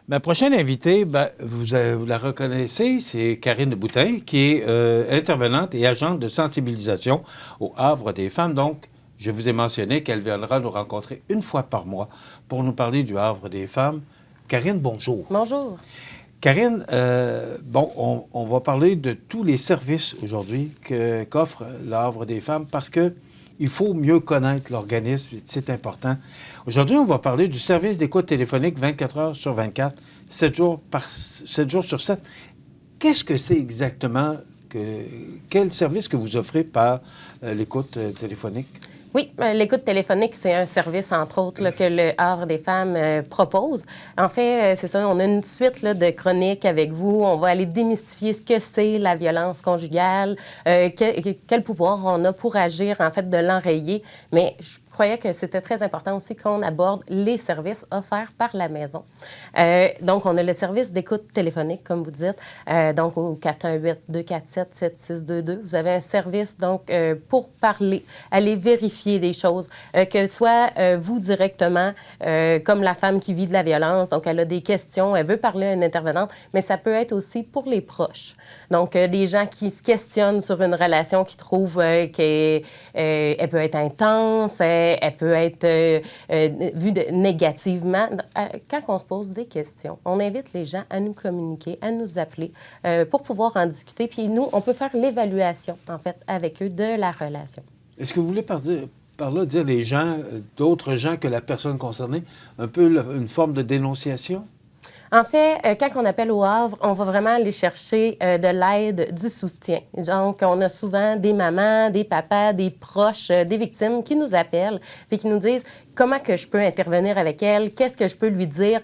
Ma prochaine invitée, vous la reconnaissez, c'est Karine Boutin, qui est intervenante et agente de sensibilisation au Havre des femmes. Donc, je vous ai mentionné qu'elle viendra nous rencontrer une fois par mois pour nous parler du Havre des femmes. Karine, bonjour. Bonjour. Karine, on va parler de tous les services aujourd'hui qu'offre le Havre des femmes parce que il faut mieux connaître l'organisme, c'est important. Aujourd'hui, on va parler du service d'écoute téléphonique 24 heures sur 24, 7 jours sur 7. Qu'est-ce que c'est exactement? Quel service que vous offrez par l'écoute téléphonique? Oui, l'écoute téléphonique, c'est un service, entre autres, là, que le Havre des femmes propose. En fait, c'est ça, on a une suite là, de chroniques avec vous. On va aller démystifier ce que c'est la violence conjugale, quel pouvoir on a pour agir, en fait, de l'enrayer. Mais je croyais que c'était très important aussi qu'on aborde les services offerts par la maison. Donc, on a le service d'écoute téléphonique, comme vous dites, donc au 418-247-7622. Vous avez un service, donc, pour parler, aller vérifier des choses, que soit vous directement, comme la femme qui vit de la violence, donc elle a des questions, elle veut parler à une intervenante, mais ça peut être aussi pour les proches. Donc, des gens qui se questionnent sur une relation, qui trouvent qu'elle peut être intense, elle peut être vue négativement. Quand on se pose des questions, on invite les gens à nous communiquer, à nous appeler pour pouvoir en discuter. Puis nous, on peut faire l'évaluation, en fait, avec eux de la relation. Est-ce que vous voulez par là dire les gens, d'autres gens que la personne concernée, un peu une forme de dénonciation? En fait, quand on appelle au Havre, on va vraiment aller chercher de l'aide, du soutien. Donc, on a souvent des mamans, des papas, des proches, des victimes qui nous appellent et qui nous disent comment que je peux intervenir avec elle, qu'est-ce que je peux lui dire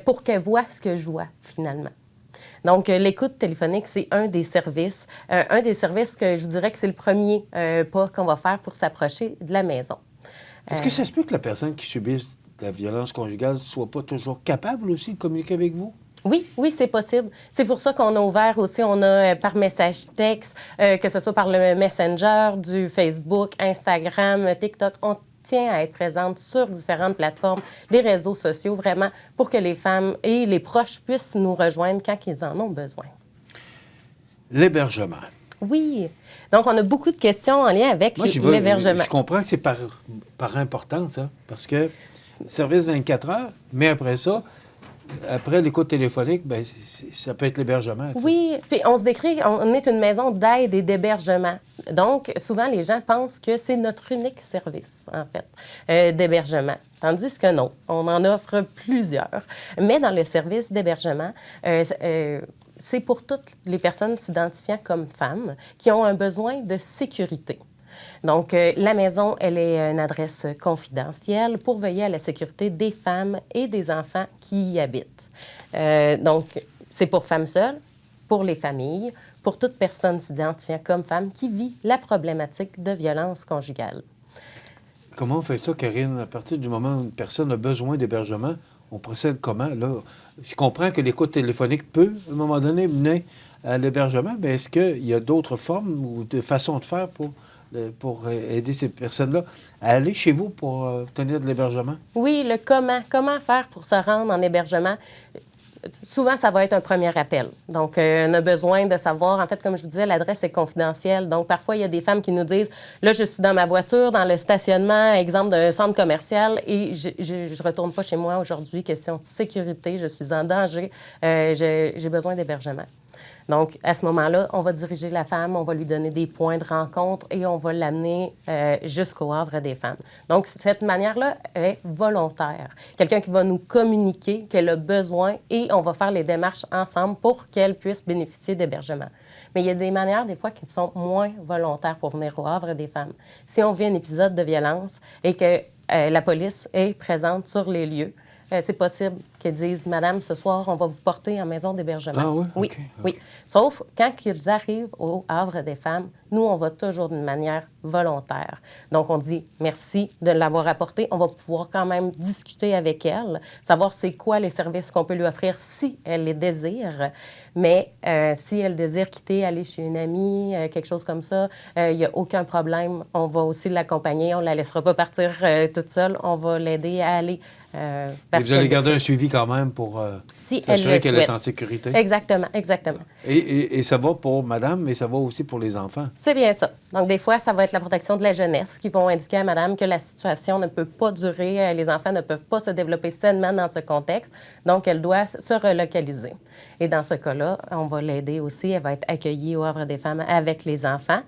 pour qu'elle voie ce que je vois, finalement. Donc, l'écoute téléphonique, c'est un des services que je vous dirais que c'est le premier pas qu'on va faire pour s'approcher de la maison. Est-ce que ça se peut que la personne qui subit de la violence conjugale ne soit pas toujours capable aussi de communiquer avec vous? Oui, c'est possible. C'est pour ça qu'on a ouvert aussi, on a par message texte, que ce soit par le Messenger, du Facebook, Instagram, TikTok, on tient à être présente sur différentes plateformes, les réseaux sociaux, vraiment, pour que les femmes et les proches puissent nous rejoindre quand ils en ont besoin. L'hébergement. Oui. Donc, on a beaucoup de questions en lien avec l'hébergement. Je comprends que c'est par importance, ça, parce que service 24 heures, mais après ça, après l'écoute téléphonique, bien, ça peut être l'hébergement. Oui, puis on se décrit, on est une maison d'aide et d'hébergement. Donc, souvent, les gens pensent que c'est notre unique service, en fait, d'hébergement. Tandis que non, on en offre plusieurs. Mais dans le service d'hébergement, c'est pour toutes les personnes s'identifiant comme femmes qui ont un besoin de sécurité. Donc, la maison, elle est une adresse confidentielle pour veiller à la sécurité des femmes et des enfants qui y habitent. Donc, c'est pour femmes seules, pour les familles, pour toute personne s'identifiant comme femme qui vit la problématique de violence conjugale. Comment on fait ça, Karine? À partir du moment où une personne a besoin d'hébergement, on procède comment? Là, je comprends que l'écoute téléphonique peut, à un moment donné, mener à l'hébergement, mais est-ce qu'il y a d'autres formes ou de façons de faire pour aider ces personnes-là à aller chez vous pour obtenir de l'hébergement? Oui, le comment. Comment faire pour se rendre en hébergement? Souvent, ça va être un premier appel. Donc, on a besoin de savoir, en fait, comme je vous disais, l'adresse est confidentielle. Donc, parfois, il y a des femmes qui nous disent, là, je suis dans ma voiture, dans le stationnement, exemple d'un centre commercial, et je ne retourne pas chez moi aujourd'hui, question de sécurité, je suis en danger, j'ai besoin d'hébergement. Donc, à ce moment-là, on va diriger la femme, on va lui donner des points de rencontre et on va l'amener jusqu'au Havre des femmes. Donc, cette manière-là est volontaire. Quelqu'un qui va nous communiquer qu'elle a besoin et on va faire les démarches ensemble pour qu'elle puisse bénéficier d'hébergement. Mais il y a des manières, des fois, qui sont moins volontaires pour venir au Havre des femmes. Si on vit un épisode de violence et que la police est présente sur les lieux, c'est possible qu'ils disent « Madame, ce soir, on va vous porter en maison d'hébergement. » Ah oui? Oui, Okay. oui. Sauf quand ils arrivent au Havre des femmes, nous, on va toujours d'une manière volontaire. Donc, on dit merci de l'avoir apporté. On va pouvoir quand même discuter avec elle, savoir c'est quoi les services qu'on peut lui offrir si elle les désire. Mais si elle désire quitter, aller chez une amie, quelque chose comme ça, il n'y a aucun problème. On va aussi l'accompagner. On ne la laissera pas partir toute seule. On va l'aider à aller et vous allez garder un suivi quand même pour s'assurer qu'elle est en sécurité? Exactement, exactement. Et ça va pour madame, mais ça va aussi pour les enfants? C'est bien ça. Donc, des fois, ça va être la protection de la jeunesse qui vont indiquer à madame que la situation ne peut pas durer, les enfants ne peuvent pas se développer sainement dans ce contexte, donc elle doit se relocaliser. Et dans ce cas-là, on va l'aider aussi. Elle va être accueillie au Havre des femmes avec les enfants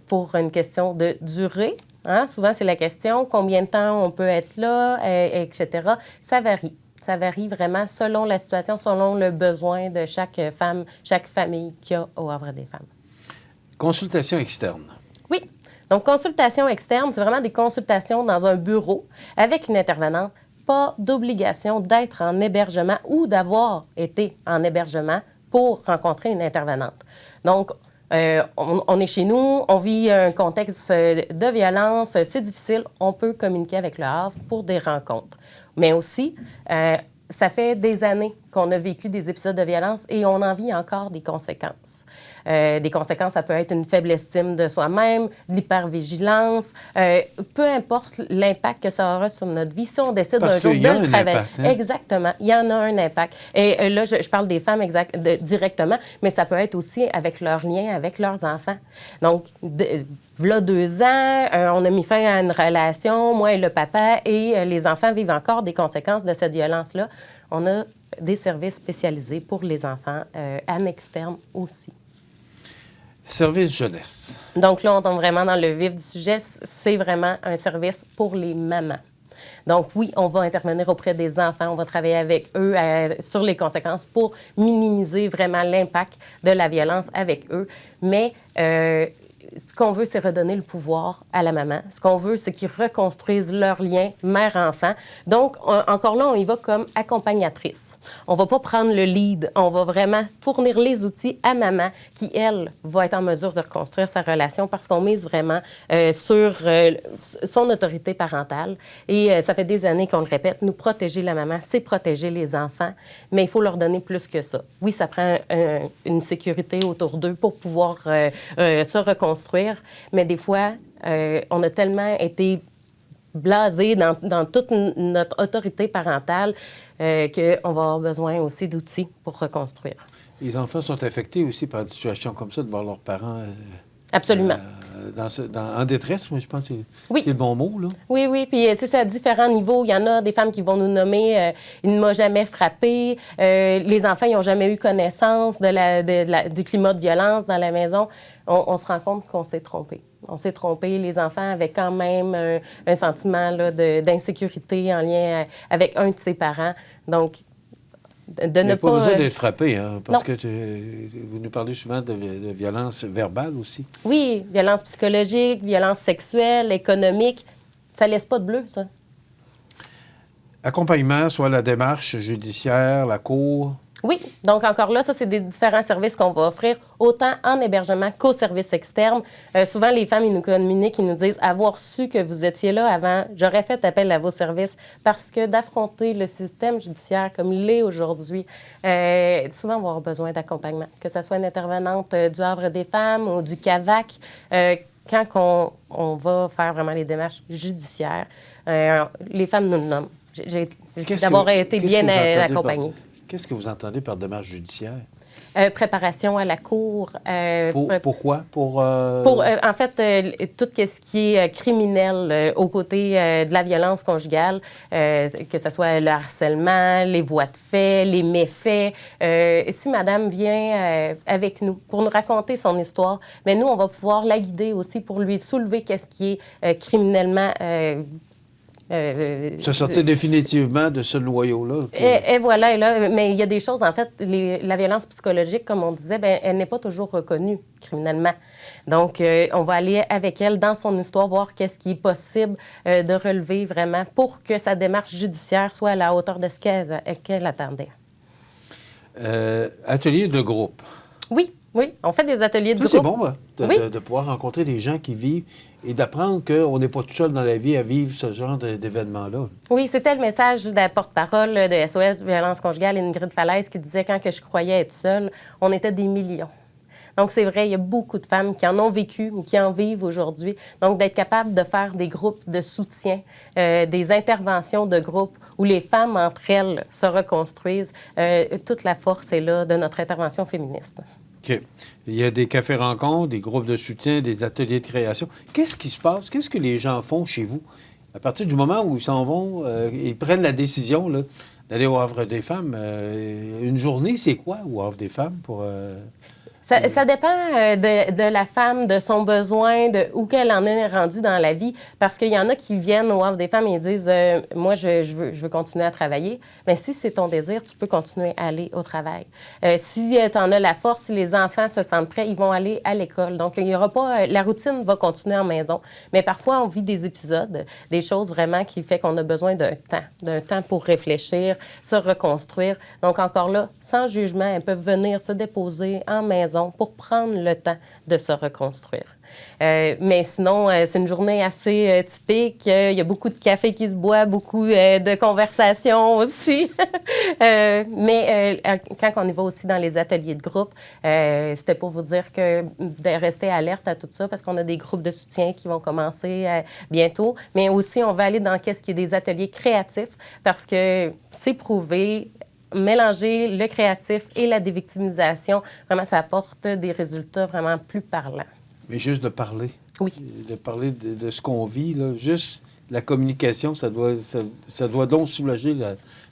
pour une question de durée. Hein? Souvent, c'est la question, combien de temps on peut être là, etc. Ça varie. Ça varie vraiment selon la situation, selon le besoin de chaque femme, chaque famille qu'il y a au Havre des femmes. Consultation externe. Oui. Donc, consultation externe, c'est vraiment des consultations dans un bureau avec une intervenante. Pas d'obligation d'être en hébergement ou d'avoir été en hébergement pour rencontrer une intervenante. Donc, on est chez nous, on vit un contexte de violence, c'est difficile, on peut communiquer avec le Havre pour des rencontres. Mais aussi, ça fait des années qu'on a vécu des épisodes de violence et on en vit encore des conséquences. Des conséquences, ça peut être une faible estime de soi-même, de l'hypervigilance, peu importe l'impact que ça aura sur notre vie. Si on décide un jour de le travailler... Impact, hein? Exactement, il y en a un impact. Et là, je parle des femmes directement, mais ça peut être aussi avec leurs liens avec leurs enfants. Donc, voilà 2 ans, on a mis fin à une relation, moi et le papa, et les enfants vivent encore des conséquences de cette violence-là. On a des services spécialisés pour les enfants, en externe aussi. Service jeunesse. Donc là, on tombe vraiment dans le vif du sujet. C'est vraiment un service pour les mamans. Donc oui, on va intervenir auprès des enfants, on va travailler avec eux sur les conséquences pour minimiser vraiment l'impact de la violence avec eux. Mais ce qu'on veut, c'est redonner le pouvoir à la maman. Ce qu'on veut, c'est qu'ils reconstruisent leur lien mère-enfant. Donc, encore là, on y va comme accompagnatrice. On ne va pas prendre le lead. On va vraiment fournir les outils à maman qui, elle, va être en mesure de reconstruire sa relation parce qu'on mise vraiment sur son autorité parentale. Et ça fait des années qu'on le répète, nous protéger la maman, c'est protéger les enfants, mais il faut leur donner plus que ça. Oui, ça prend une sécurité autour d'eux pour pouvoir se reconstruire. Mais des fois, on a tellement été blasés dans toute notre autorité parentale qu'on va avoir besoin aussi d'outils pour reconstruire. Les enfants sont affectés aussi par des situations comme ça, de voir leurs parents absolument. En détresse, moi, je pense que oui. C'est le bon mot, là. Oui, oui. Puis, tu sais, c'est à différents niveaux. Il y en a des femmes qui vont nous nommer « il ne m'a jamais frappé ». Les enfants, ils n'ont jamais eu connaissance du climat de violence dans la maison. On se rend compte qu'on s'est trompé. On s'est trompé. Les enfants avaient quand même un sentiment là, d'insécurité en lien avec un de ses parents. Donc, de ne pas besoin d'être frappé, hein, parce que vous nous parlez souvent de violence verbale aussi. Oui, violence psychologique, violence sexuelle, économique. Ça laisse pas de bleu, ça. Accompagnement, soit la démarche judiciaire, la cour. Oui, donc encore là, ça, c'est des différents services qu'on va offrir, autant en hébergement qu'au service externe. Souvent, les femmes, ils nous communiquent, ils nous disent « avoir su que vous étiez là avant, j'aurais fait appel à vos services » parce que d'affronter le système judiciaire comme il est aujourd'hui, souvent, on va avoir besoin d'accompagnement, que ce soit une intervenante du Havre des femmes ou du CAVAC. Quand on va faire vraiment les démarches judiciaires, les femmes nous le nomment. J'ai d'abord été bien accompagnée. Qu'est-ce que vous entendez par démarche judiciaire? Préparation à la cour. Pourquoi? En fait, tout ce qui est criminel aux côtés de la violence conjugale, que ce soit le harcèlement, les voies de fait, les méfaits. Si madame vient avec nous pour nous raconter son histoire, mais nous, on va pouvoir la guider aussi pour lui soulever qu'est-ce qui est criminellement se sortir définitivement de ce noyau-là. Et voilà, et là, mais il y a des choses, en fait, la violence psychologique, comme on disait, bien, elle n'est pas toujours reconnue criminellement. Donc, on va aller avec elle dans son histoire, voir qu'est-ce qui est possible de relever vraiment pour que sa démarche judiciaire soit à la hauteur de ce qu'elle attendait. Atelier de groupe. Oui. Oui, on fait des ateliers de Ça, groupe. c'est bon, hein, de pouvoir rencontrer des gens qui vivent et d'apprendre qu'on n'est pas tout seul dans la vie à vivre ce genre d'événements-là. Oui, c'était le message de la porte-parole de SOS Violence conjugale, Ingrid Falaise, qui disait quand que je croyais être seule, on était des millions. Donc, c'est vrai, il y a beaucoup de femmes qui en ont vécu ou qui en vivent aujourd'hui. Donc, d'être capable de faire des groupes de soutien, des interventions de groupe où les femmes entre elles se reconstruisent, toute la force est là de notre intervention féministe. OK. Il y a des cafés-rencontres, des groupes de soutien, des ateliers de création. Qu'est-ce qui se passe? Qu'est-ce que les gens font chez vous? À partir du moment où ils s'en vont, ils prennent la décision là, d'aller au Havre des femmes, une journée, c'est quoi au Havre des femmes pour... Ça dépend de la femme, de son besoin, de où qu'elle en est rendue dans la vie. Parce qu'il y en a qui viennent au Havre des femmes et disent moi, je veux continuer à travailler. Mais si c'est ton désir, tu peux continuer à aller au travail. Si tu en as la force, si les enfants se sentent prêts, ils vont aller à l'école. Donc, il y aura pas... la routine va continuer en maison. Mais parfois, on vit des épisodes, des choses vraiment qui fait qu'on a besoin d'un temps pour réfléchir, se reconstruire. Donc, encore là, sans jugement, elles peuvent venir se déposer en maison pour prendre le temps de se reconstruire. Mais sinon, c'est une journée assez typique. Il y a beaucoup de café qui se boit, beaucoup de conversations aussi. Mais quand on y va aussi dans les ateliers de groupe, c'était pour vous dire que de rester alerte à tout ça parce qu'on a des groupes de soutien qui vont commencer bientôt. Mais aussi, on va aller dans qu'est-ce qui est des ateliers créatifs parce que c'est prouvé. Mélanger le créatif et la dévictimisation, vraiment, ça apporte des résultats vraiment plus parlants. Mais juste de parler. Oui. De parler de ce qu'on vit, là. Juste la communication, ça doit donc soulager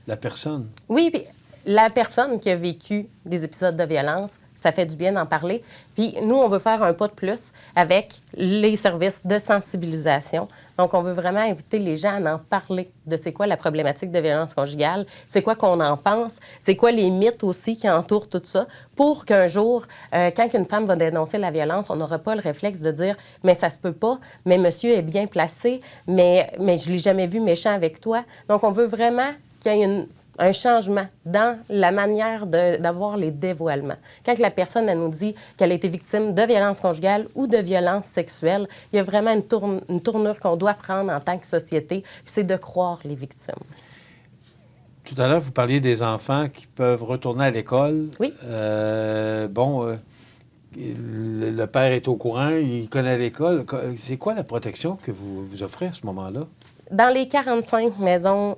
la personne. Oui, puis la personne qui a vécu des épisodes de violence, ça fait du bien d'en parler. Puis nous, on veut faire un pas de plus avec les services de sensibilisation. Donc, on veut vraiment inviter les gens à en parler de c'est quoi la problématique de violence conjugale, c'est quoi qu'on en pense, c'est quoi les mythes aussi qui entourent tout ça, pour qu'un jour, quand une femme va dénoncer la violence, on n'aura pas le réflexe de dire « mais ça se peut pas, mais monsieur est bien placé, mais je l'ai jamais vu méchant avec toi ». Donc, on veut vraiment qu'il y ait un changement dans la manière d'avoir les dévoilements. Quand la personne, elle nous dit qu'elle a été victime de violences conjugales ou de violences sexuelles, il y a vraiment une tournure qu'on doit prendre en tant que société, puis c'est de croire les victimes. Tout à l'heure, vous parliez des enfants qui peuvent retourner à l'école. Oui. Le père est au courant, il connaît l'école. C'est quoi la protection que vous offrez à ce moment-là? Dans les 45 maisons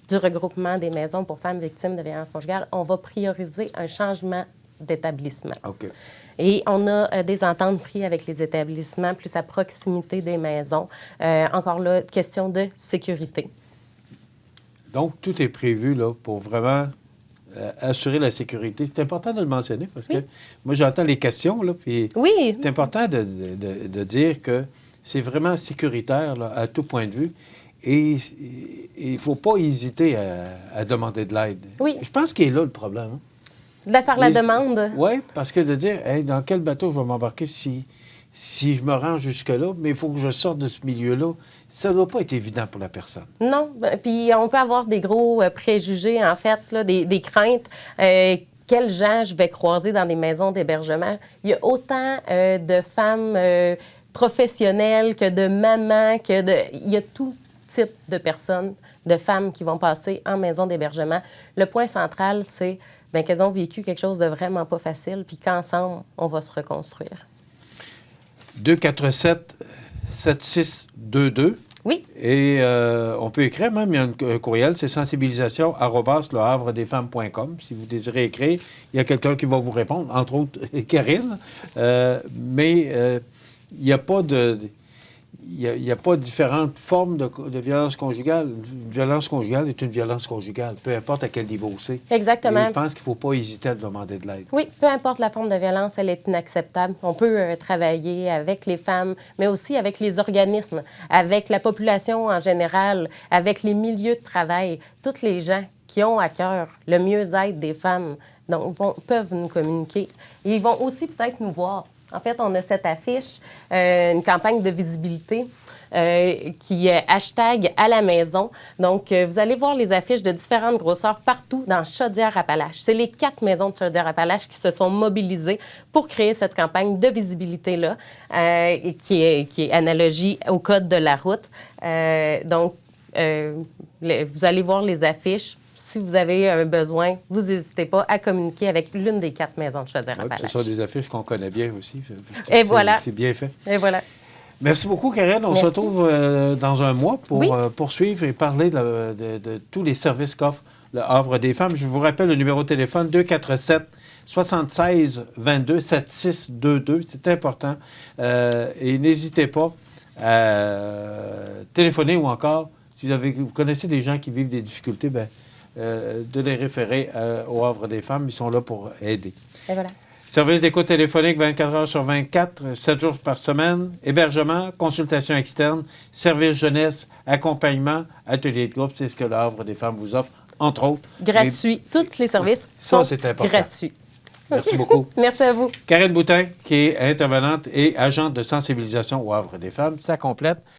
du regroupement des maisons pour femmes victimes de violences conjugales, on va prioriser un changement d'établissement. OK. Et on a des ententes prises avec les établissements, plus à proximité des maisons. Encore là, question de sécurité. Donc, tout est prévu là, pour vraiment assurer la sécurité. C'est important de le mentionner parce que moi, j'entends les questions, là, puis c'est important de dire que c'est vraiment sécuritaire là, à tout point de vue. Et il ne faut pas hésiter à demander de l'aide. Oui. Je pense qu'il est là le problème. Hein? De faire la demande. Oui, parce que de dire, hey, dans quel bateau je vais m'embarquer si je me rends jusque-là, mais il faut que je sorte de ce milieu-là, ça ne doit pas être évident pour la personne. Non. Puis on peut avoir des gros préjugés, en fait, là, des craintes. Quels gens je vais croiser dans des maisons d'hébergement? Il y a autant de femmes professionnelles que de mamans, il y a tout type de personnes, de femmes qui vont passer en maison d'hébergement. Le point central, c'est qu'elles ont vécu quelque chose de vraiment pas facile, puis qu'ensemble, on va se reconstruire. 247-7622. Oui. Et on peut écrire même, il y a un courriel, c'est sensibilisation@lehavredesfemmes.com. Si vous désirez écrire, il y a quelqu'un qui va vous répondre, entre autres Karine. Mais il n'y a pas de... Il n'y a pas différentes formes de violence conjugale. Une violence conjugale est une violence conjugale, peu importe à quel niveau c'est. Exactement. Et je pense qu'il ne faut pas hésiter à demander de l'aide. Oui, peu importe la forme de violence, elle est inacceptable. On peut travailler avec les femmes, mais aussi avec les organismes, avec la population en général, avec les milieux de travail, tous les gens qui ont à cœur le mieux-être des femmes donc, peuvent nous communiquer. Ils vont aussi peut-être nous voir. En fait, on a cette affiche, une campagne de visibilité. qui est hashtag à la maison. Donc, vous allez voir les affiches de différentes grosseurs partout dans Chaudière-Appalaches. C'est les 4 maisons de Chaudière-Appalaches qui se sont mobilisées pour créer cette campagne de visibilité-là, qui est analogie au code de la route. Donc, vous allez voir les affiches. Si vous avez un besoin, vous n'hésitez pas à communiquer avec l'une des 4 maisons de Chaudière-Appalaches. Ce sont des affiches qu'on connaît bien aussi. Et voilà. C'est bien fait. Et voilà. Merci beaucoup, Karen. On se retrouve dans un mois pour poursuivre et parler de tous les services qu'offre le Havre des femmes. Je vous rappelle le numéro de téléphone 247 76 22 7622. C'est important. Et n'hésitez pas à téléphoner ou encore, si vous connaissez des gens qui vivent des difficultés, de les référer au Havre des femmes. Ils sont là pour aider. Et voilà. Service d'écoute téléphonique 24 heures sur 24, 7 jours par semaine, hébergement, consultation externe, service jeunesse, accompagnement, atelier de groupe. C'est ce que le Havre des femmes vous offre, entre autres. Gratuit. Tous les services sont gratuits. Merci beaucoup. Merci à vous. Karen Boutin, qui est intervenante et agente de sensibilisation au Havre des femmes. Ça complète.